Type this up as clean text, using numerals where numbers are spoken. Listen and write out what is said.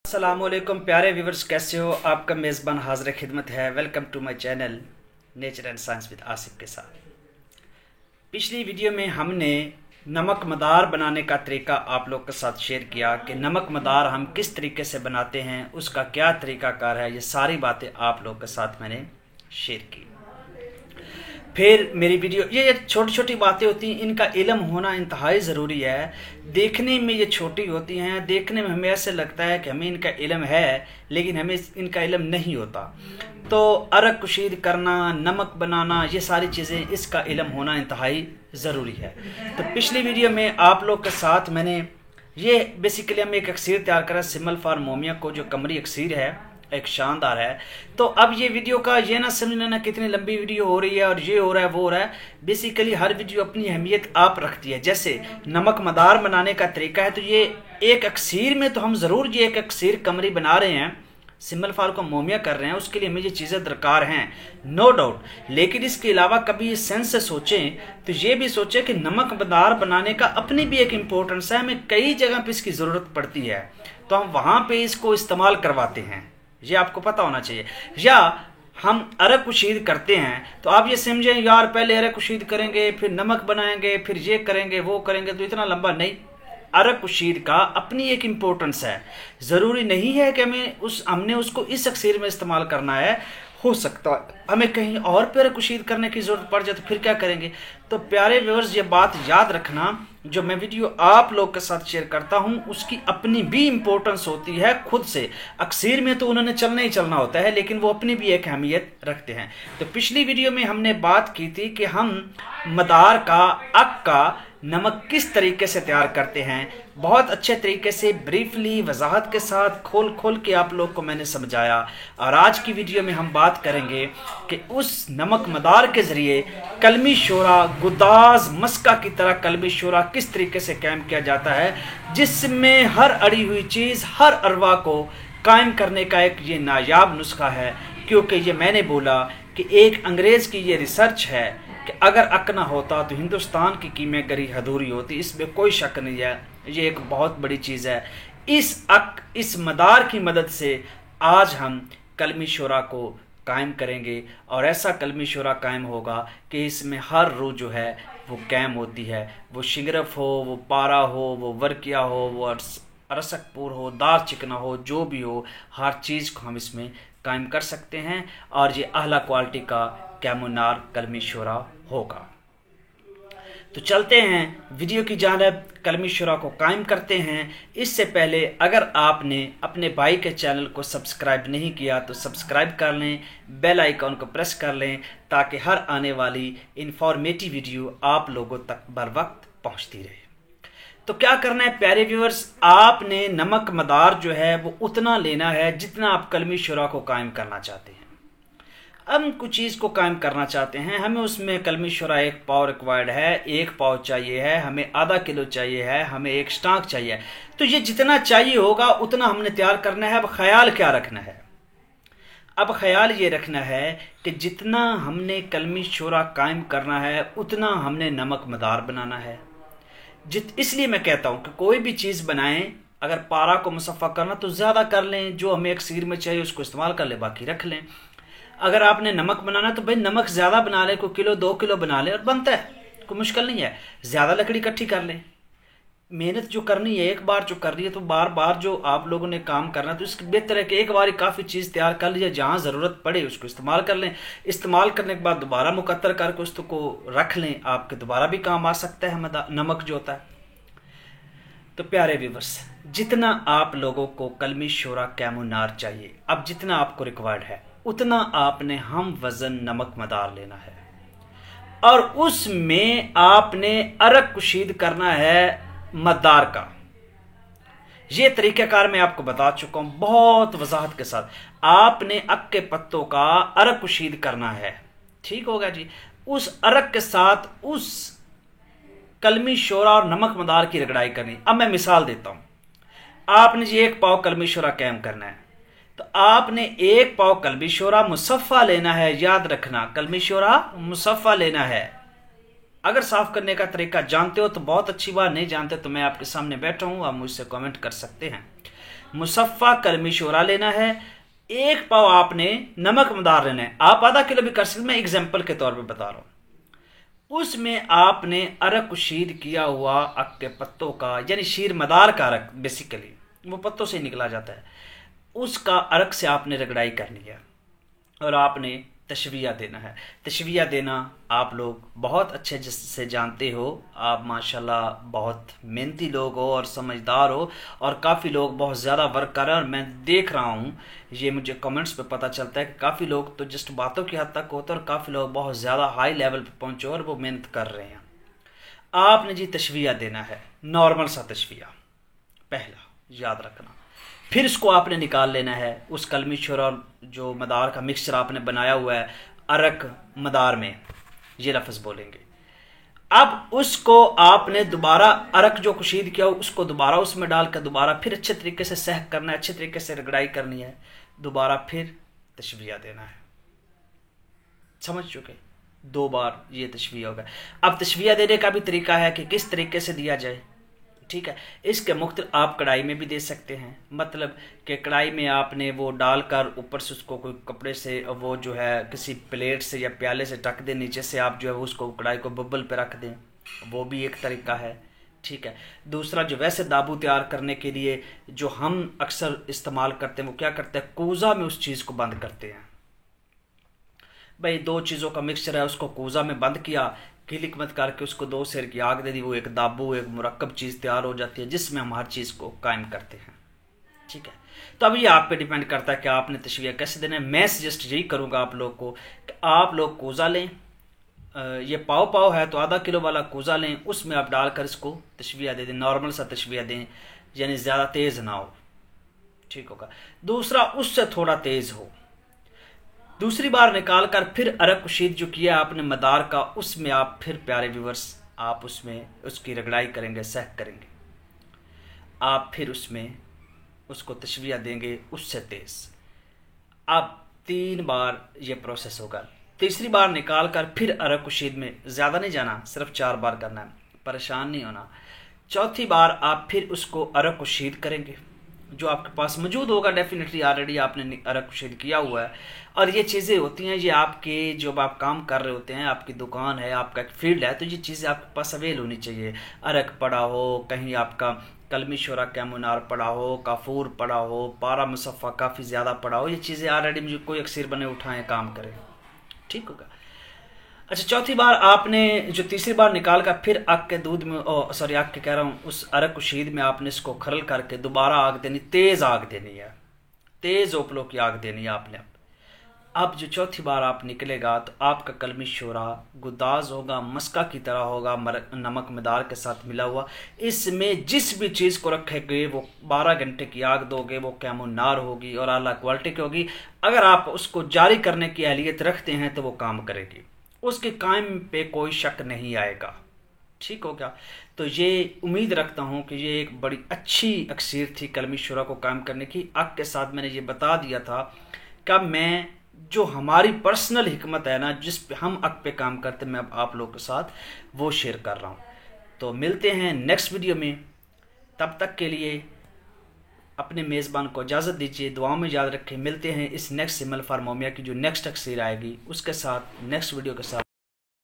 अस्सलामुअलैकुम प्यारे व्यूवर्स, कैसे हो? आपका मेज़बान हाजिर खिदमत है। Welcome to my channel nature and science with Asif के साथ। पिछली वीडियो में हमने नमक मदार बनाने का तरीका आप लोग के साथ शेयर किया कि नमक मदार हम किस तरीके से बनाते हैं, उसका क्या तरीकाकार है। ये सारी बातें आप लोग के साथ मैंने शेयर की। फिर मेरी वीडियो, ये छोटी छोटी बातें होती हैं, इनका इल्म होना इंतहाई ज़रूरी है। देखने में ये छोटी होती हैं, देखने में हमें ऐसे लगता है कि हमें इनका इल्म है, लेकिन हमें इनका इल्म नहीं होता। तो अरक कुशीद करना, नमक बनाना, ये सारी चीज़ें, इसका इल्म होना इंतहाई ज़रूरी है। तो पिछली वीडियो में आप लोग के साथ मैंने ये बेसिकली हम एक अक्सीर तैयार करा, सिमल फार मोमिया को, जो कमरी अक्सीर है, एक शानदार है। तो अब ये वीडियो का ये ना समझना ना कितनी लंबी वीडियो हो रही है और ये हो रहा है वो हो रहा है। बेसिकली हर वीडियो अपनी अहमियत आप रखती है। जैसे नमक मदार बनाने का तरीका है, तो ये एक अक्सीर में तो हम ज़रूर ये एक अक्सीर कमरी बना रहे हैं, सिमल फार को मोमिया कर रहे हैं, उसके लिए हमें ये चीज़ें दरकार हैं, नो डाउट। लेकिन इसके अलावा कभी इस सेंस से सोचें तो ये भी सोचें कि नमक मदार बनाने का अपनी भी एक इम्पोर्टेंस है। हमें कई जगह पे इसकी ज़रूरत पड़ती है, तो हम वहाँ पे इसको इस्तेमाल करवाते हैं, ये आपको पता होना चाहिए। या हम अरक कुशीद करते हैं तो आप ये समझें यार पहले अरक कुशीद करेंगे, फिर नमक बनाएंगे, फिर ये करेंगे वो करेंगे, तो इतना लंबा नहीं। अरक कुशीद का अपनी एक इम्पोर्टेंस है। ज़रूरी नहीं है कि हमने उसको इस अक्सीर में इस्तेमाल करना है। हो सकता है हमें कहीं और पे अरक कुशीद करने की ज़रूरत पड़ जाए, तो फिर क्या करेंगे। तो प्यारे व्यूअर्स, ये बात याद रखना, जो मैं वीडियो आप लोग के साथ शेयर करता हूं उसकी अपनी भी इम्पोर्टेंस होती है। खुद से अक्सीर में तो उन्होंने चलना ही चलना होता है, लेकिन वो अपनी भी एक अहमियत रखते हैं। तो पिछली वीडियो में हमने बात की थी कि हम मदार का, अक का नमक किस तरीके से तैयार करते हैं। बहुत अच्छे तरीके से, ब्रीफली, वजाहत के साथ, खोल खोल के आप लोग को मैंने समझाया। और आज की वीडियो में हम बात करेंगे कि उस नमक मदार के ज़रिए कलमी शोरा, गुदाज मस्का की तरह कलमी शोरा किस तरीके से कायम किया जाता है, जिसमें हर अड़ी हुई चीज़, हर अरवा को कायम करने का एक ये नायाब नुस्खा है। क्योंकि ये मैंने बोला कि एक अंग्रेज़ की ये रिसर्च है कि अगर अक ना होता तो हिंदुस्तान की कीमियागरी अधूरी होती। इसमें कोई शक नहीं है, ये एक बहुत बड़ी चीज़ है। इस अक, इस मदार की मदद से आज हम कलमी शोरा को कायम करेंगे, और ऐसा कलमी शोरा कायम होगा कि इसमें हर रूह जो है वो कायम होती है। वो शिंगरफ हो, वो पारा हो, वो वर्किया हो, वो अरसकपुर हो, दार चिकना हो, जो भी हो, हर चीज़ को हम इसमें कायम कर सकते हैं। और ये आला क्वालिटी का कैमुनार कलमी शोरा होगा। तो चलते हैं वीडियो की जानिब, कलमी शोरा को कायम करते हैं। इससे पहले अगर आपने अपने भाई के चैनल को सब्सक्राइब नहीं किया तो सब्सक्राइब कर लें, बेल आइकॉन को प्रेस कर लें, ताकि हर आने वाली इंफॉर्मेटिव वीडियो आप लोगों तक बर वक्त पहुँचती रहे। तो क्या करना है प्यारे व्यूअर्स, आपने नमक मदार जो है वो उतना लेना है जितना आप कलमी शोरा को कायम करना चाहते हैं। हम कुछ चीज़ को कायम करना चाहते हैं, हमें उसमें कलमी शोरा 1 पाव रिक्वायर्ड है, 1 पाव चाहिए है, हमें आधा किलो चाहिए है, हमें 1 स्टाक चाहिए। तो ये जितना चाहिए होगा उतना हमने तैयार करना है। अब ख्याल क्या रखना है? अब ख्याल ये रखना है कि जितना हमने कलमी शोरा कायम करना है उतना हमने नमक मदार बनाना है। इसलिए मैं कहता हूँ कि कोई भी चीज़ बनाएं, अगर पारा को मुसफ़ा करना तो ज़्यादा कर लें, जो हमें अक्सीर में चाहिए उसको इस्तेमाल कर लें, बाकी रख लें। अगर आपने नमक बनाना तो भाई नमक ज़्यादा बना लें, कोई किलो 2 किलो बना लें और बनता है, कोई मुश्किल नहीं है। ज़्यादा लकड़ी इकट्ठी कर लें। मेहनत जो करनी है, एक बार जो कर रही है, तो बार बार जो आप लोगों ने काम करना, तो इसके बेहतर है कि एक बार ही काफ़ी चीज़ तैयार कर लीजिए, जहाँ ज़रूरत पड़े उसको इस्तेमाल कर लें। इस्तेमाल करने के बाद दोबारा मुकद्दर करके उसको रख लें, आपके दोबारा भी काम आ सकता है नमक जो होता है। तो प्यारे व्यूअर्स, जितना आप लोगों को कलमी शोरा कैमुनार चाहिए, अब जितना आपको रिक्वायर्ड है उतना आपने हम वज़न नमक मदार लेना है, और उसमें आपने अरक कुशीद करना है मदार का। ये तरीक़ाकार मैं आपको बता चुका हूँ बहुत वजाहत के साथ। आपने अक के पत्तों का अरक कुशीद करना है, ठीक होगा जी। उस अरक के साथ उस कलमी शोरा और नमक मदार की रगड़ाई करनी। अब मैं मिसाल देता हूँ। आपने जी 1 पाव कलमी शोरा कायम करना है, तो आपने 1 पाव कलमी शोरा मुसफ़ा लेना है। याद रखना, कलमी शोरा मुसफ़ा लेना है। अगर साफ करने का तरीका जानते हो तो बहुत अच्छी बात, नहीं जानते तो मैं आपके सामने बैठा हूँ, आप मुझसे कमेंट कर सकते हैं। मुसफ़ा कलमी शोरा लेना है, 1 पाव आपने नमक मदार लेना है। आप आधा किलो भी कर सकते, मैं एग्जाम्पल के तौर पे बता रहा हूँ। उसमें आपने अरक कुशीद किया हुआ अक के पत्तों का, यानी शीर मदार का अरक, बेसिकली वो पत्तों से निकला जाता है, उसका अरक से आपने रगड़ाई करनी है और आपने तशविया देना है। तशविया देना आप लोग बहुत अच्छे से जानते हो, आप माशाल्लाह बहुत मेहनती लोग हो और समझदार हो, और काफ़ी लोग बहुत ज़्यादा वर्क कर रहे हैं। और मैं देख रहा हूँ, ये मुझे कमेंट्स पे पता चलता है कि काफ़ी लोग तो जस्ट बातों की हद तक होते हैं और काफ़ी लोग बहुत ज़्यादा हाई लेवल पे पहुँचे और वो मेहनत कर रहे हैं। आपने जी तशविया देना है, नॉर्मल सा तशविया पहला याद रखना। फिर इसको आपने निकाल लेना है, उस कलमी शोरा और जो मदार का मिक्सचर आपने बनाया हुआ है अरक मदार में, ये लफ्ज़ बोलेंगे। अब उसको आपने दोबारा अरक जो कुशीद किया हो उसको दोबारा उसमें डालकर दोबारा फिर अच्छे तरीके से सहक करना है, अच्छे तरीके से रगड़ाई करनी है, दोबारा फिर तशविया देना है। समझ चुके? 2 बार ये तशविया होगा। अब तशविया देने का भी तरीका है कि किस तरीके से दिया जाए, ठीक है। इसके मुख्तलिफ आप कढ़ाई में भी दे सकते हैं, मतलब कि कढ़ाई में आपने वो डालकर ऊपर से उसको कोई कपड़े से, वो जो है किसी प्लेट से या प्याले से ढक दें, नीचे से आप जो है उसको कढ़ाई को बब्बल पे रख दें, वो भी एक तरीका है, ठीक है। दूसरा, जो वैसे दाबू तैयार करने के लिए जो हम अक्सर इस्तेमाल करते हैं, वो क्या करते हैं, कूज़ा में उस चीज़ को बंद करते हैं। भाई 2 चीज़ों का मिक्सचर है, उसको कूज़ा में बंद किया, किलिक मत करके उसको 2 सेर की आग दे दी, वो एक दाबू, एक मुरक्कब चीज़ तैयार हो जाती है जिसमें हम हर चीज़ को कायम करते हैं, ठीक है। तो अब ये आप पे डिपेंड करता है कि आपने तशविया कैसे देना है। मैं सजेस्ट यही करूँगा आप लोग को कि आप लोग कूज़ा लें, ये पाव है तो आधा किलो वाला कूज़ा लें, उसमें आप डालकर इसको तशविया दे दें, नॉर्मल सा तशविया दें, यानी ज़्यादा तेज़ ना हो, ठीक होगा। दूसरा, उससे थोड़ा तेज़ हो। दूसरी बार निकाल कर फिर अरक कुशीद जो किया आपने मदार का, उसमें आप फिर प्यारे व्यूवर्स आप उसमें उसकी रगड़ाई करेंगे, सहक करेंगे, आप फिर उसमें उसको तशविया देंगे उससे तेज़। अब 3 बार ये प्रोसेस होगा। तीसरी बार निकाल कर फिर अरक कुशीद में, ज़्यादा नहीं जाना, सिर्फ 4 बार करना है, परेशान नहीं होना। चौथी बार आप फिर उसको अरक कुशीद करेंगे, जो आपके पास मौजूद होगा, डेफिनेटली ऑलरेडी आपने अरक कुशीद किया हुआ है। और ये चीज़ें होती हैं, ये आपके जब आप काम कर रहे होते हैं, आपकी दुकान है, आपका एक फील्ड है, तो ये चीज़ें आपके पास अवेल होनी चाहिए। अरक पड़ा हो, कहीं आपका कलमी शोरा कैमुनार पड़ा हो, काफूर पड़ा हो, पारा मुसफ़ा काफ़ी ज़्यादा पड़ा हो, ये चीज़ें ऑलरेडी मुझे कोई अक्सर बने उठाएँ काम करें, ठीक होगा। अच्छा, चौथी बार आपने जो तीसरी बार निकाल कर फिर आग के दूध में, आग के कह रहा हूँ, उस अरक कुशीद में आपने इसको खरल करके दोबारा आग देनी, तेज़ आग देनी है, तेज़ ओपलों की आग देनी है आपने। अब जो चौथी बार आप निकलेगा तो आपका कलमी शोरा गुदाज होगा, मस्का की तरह होगा, नमक मदार के साथ मिला हुआ। इसमें जिस भी चीज़ को रखेंगे वो 12 घंटे की आग दोगे, वो कैमुनार होगी और आला क्वालिटी की होगी। अगर आप उसको जारी करने की अहलियत रखते हैं तो वो काम करेगी, उसके कायम पे कोई शक नहीं आएगा, ठीक हो गया। तो ये उम्मीद रखता हूँ कि ये एक बड़ी अच्छी अक्सीर थी कलमी शोरा को कायम करने की। आग के साथ मैंने ये बता दिया था कि मैं जो हमारी पर्सनल हिकमत है ना, जिस पे हम अक पे काम करते हैं, मैं आप लोगों के साथ वो शेयर कर रहा हूँ। तो मिलते हैं नेक्स्ट वीडियो में, तब तक के लिए अपने मेज़बान को इजाज़त दीजिए, दुआओं में याद रखें। मिलते हैं इस नेक्स्ट सिमल फार मोमिया की जो नेक्स्ट अक्सीर आएगी उसके साथ, नेक्स्ट वीडियो के साथ।